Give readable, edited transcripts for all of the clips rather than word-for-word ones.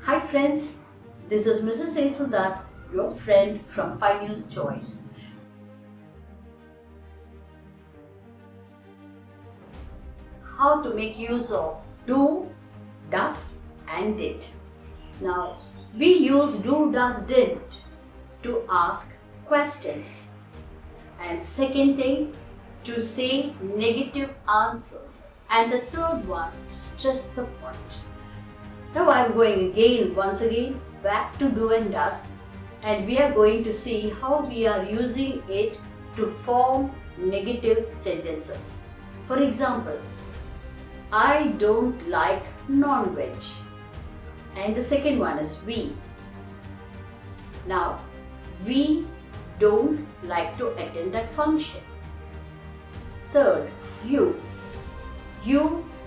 Hi friends, this is Mrs. Esudas, your friend from Pioneer's Choice. How to make use of do, does and did. Now, we use do, does, did to ask questions. And second thing, to say negative answers. And the third one, stress the point. Now I am going once again back to do and does, and we are going to see how we are using it to form negative sentences. For example, I don't like non-veg, and the second one is we. Now, we don't like to attend that function. Third, you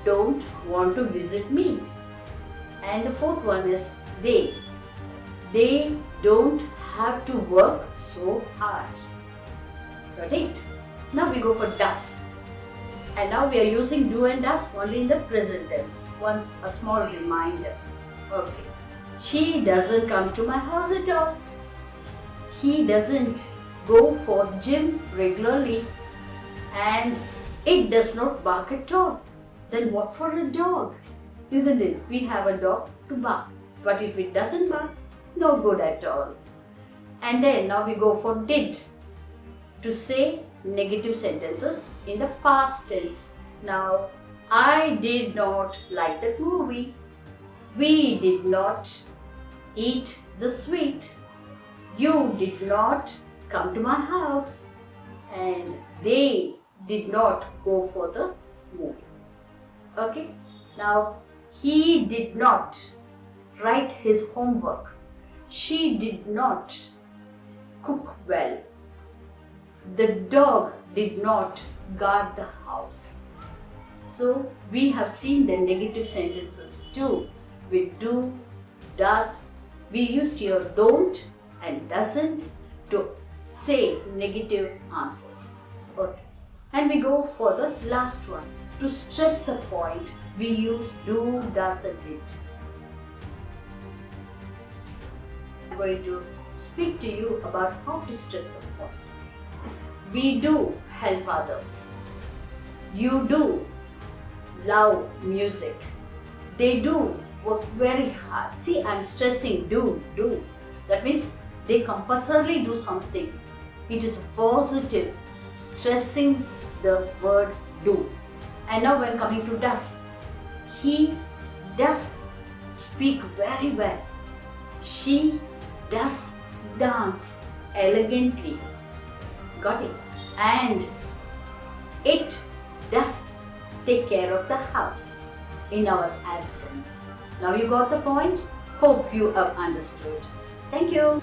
don't want to visit me. And the fourth one is they don't have to work so hard. Got it? Now we go for does. And now we are using do and does only in the present tense. Once a small reminder. Okay. She doesn't come to my house at all. He doesn't go for gym regularly. And it does not bark at all. Then what for a dog? Isn't it? We have a dog to bark. But if it doesn't bark, no good at all. And then now we go for did. To say negative sentences in the past tense. Now, I did not like that movie. We did not eat the sweet. You did not come to my house. And they did not go for the movie. Okay? Now, he did not write his homework. She did not cook well. The dog did not guard the house. So, we have seen the negative sentences too. With do, does. We used here don't and doesn't to say negative answers. Okay. And we go for the last one. To stress a point, we use do, does and did. I'm going to speak to you about how to stress a point. We do help others. You do love music. They do work very hard. See, I'm stressing do. That means they compulsorily do something. It is positive, stressing the word do. And now when coming to does, he does speak very well. She does dance elegantly. Got it? And it does take care of the house in our absence. Now you got the point? Hope you have understood. Thank you.